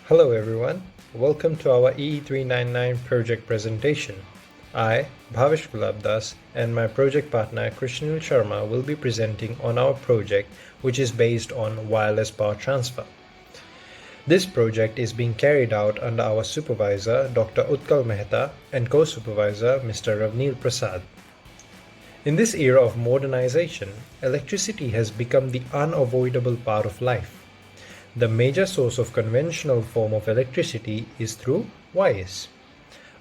Hello everyone, welcome to our EE399 project presentation. I, Bhavish Gulabdas, and my project partner Krishneel Sharma will be presenting on our project, which is based on wireless power transfer. This project is being carried out under our supervisor Dr. Utkal Mehta and co-supervisor Mr. Ravneel Prasad. In this era of modernization, electricity has become the unavoidable part of life. The major source of conventional form of electricity is through wires.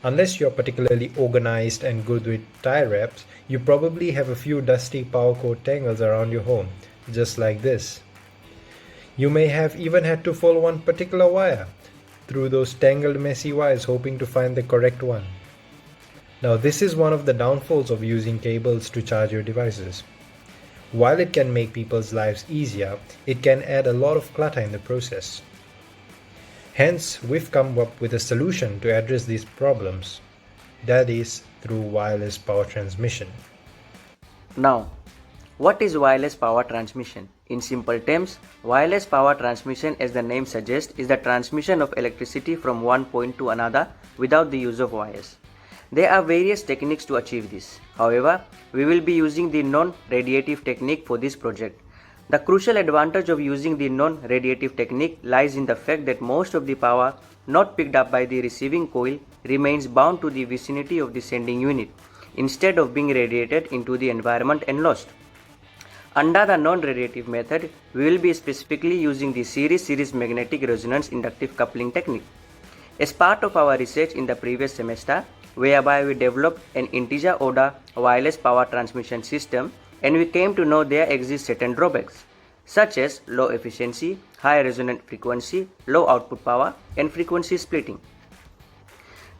Unless you're particularly organized and good with tie wraps, you probably have a few dusty power cord tangles around your home, just like this. You may have even had to follow one particular wire through those tangled messy wires hoping to find the correct one. Now this is one of the downfalls of using cables to charge your devices. While it can make people's lives easier, it can add a lot of clutter in the process. Hence, we've come up with a solution to address these problems. That is through wireless power transmission. Now, what is wireless power transmission? In simple terms, wireless power transmission, as the name suggests, is the transmission of electricity from one point to another without the use of wires. There are various techniques to achieve this. However, we will be using the non-radiative technique for this project. The crucial advantage of using the non-radiative technique lies in the fact that most of the power not picked up by the receiving coil remains bound to the vicinity of the sending unit, instead of being radiated into the environment and lost. Under the non-radiative method, we will be specifically using the series magnetic resonance inductive coupling technique. As part of our research in the previous semester, whereby we developed an integer order wireless power transmission system, and we came to know there exist certain drawbacks, such as low efficiency, high resonant frequency, low output power, and frequency splitting.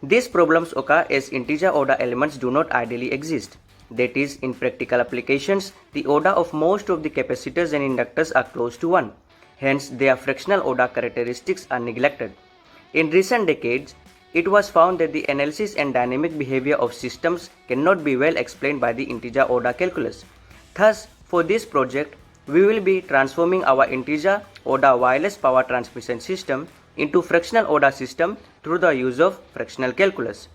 These problems occur as integer order elements do not ideally exist. That is, in practical applications, the order of most of the capacitors and inductors are close to 1. Hence, their fractional order characteristics are neglected. In recent decades, it was found that the analysis and dynamic behavior of systems cannot be well explained by the integer order calculus. Thus, for this project, we will be transforming our integer order wireless power transmission system into fractional order system through the use of fractional calculus.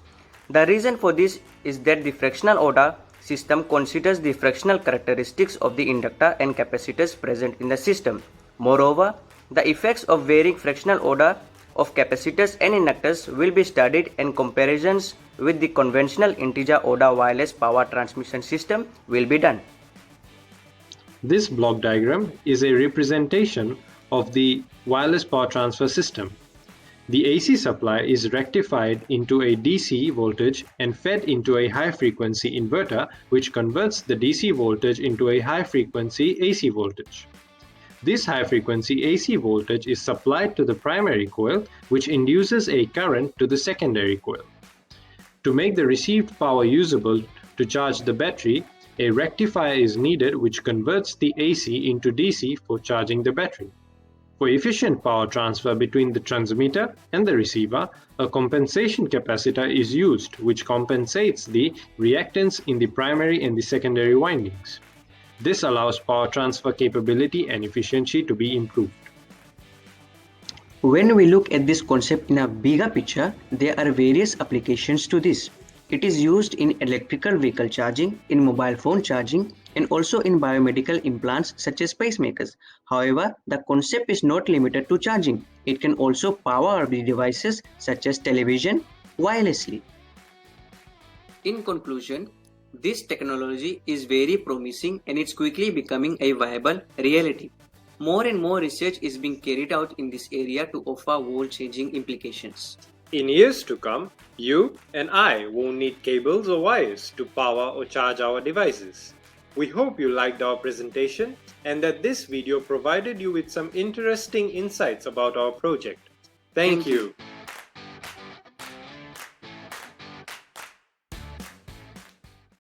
The reason for this is that the fractional order system considers the fractional characteristics of the inductor and capacitors present in the system. Moreover, the effects of varying fractional order of capacitors and inductors will be studied, and comparisons with the conventional integer order wireless power transmission system will be done. This block diagram is a representation of the wireless power transfer system. The AC supply is rectified into a DC voltage and fed into a high frequency inverter, which converts the DC voltage into a high frequency AC voltage. This high-frequency AC voltage is supplied to the primary coil, which induces a current to the secondary coil. To make the received power usable to charge the battery, a rectifier is needed which converts the AC into DC for charging the battery. For efficient power transfer between the transmitter and the receiver, a compensation capacitor is used which compensates the reactance in the primary and the secondary windings. This allows power transfer capability and efficiency to be improved. When we look at this concept in a bigger picture, there are various applications to this. It is used in electrical vehicle charging, in mobile phone charging, and also in biomedical implants such as pacemakers. However, the concept is not limited to charging. It can also power the devices such as television wirelessly. In conclusion, this technology is very promising and it's quickly becoming a viable reality. More and more research is being carried out in this area to offer world-changing implications. In years to come, you and I won't need cables or wires to power or charge our devices. We hope you liked our presentation and that this video provided you with some interesting insights about our project. Thank you.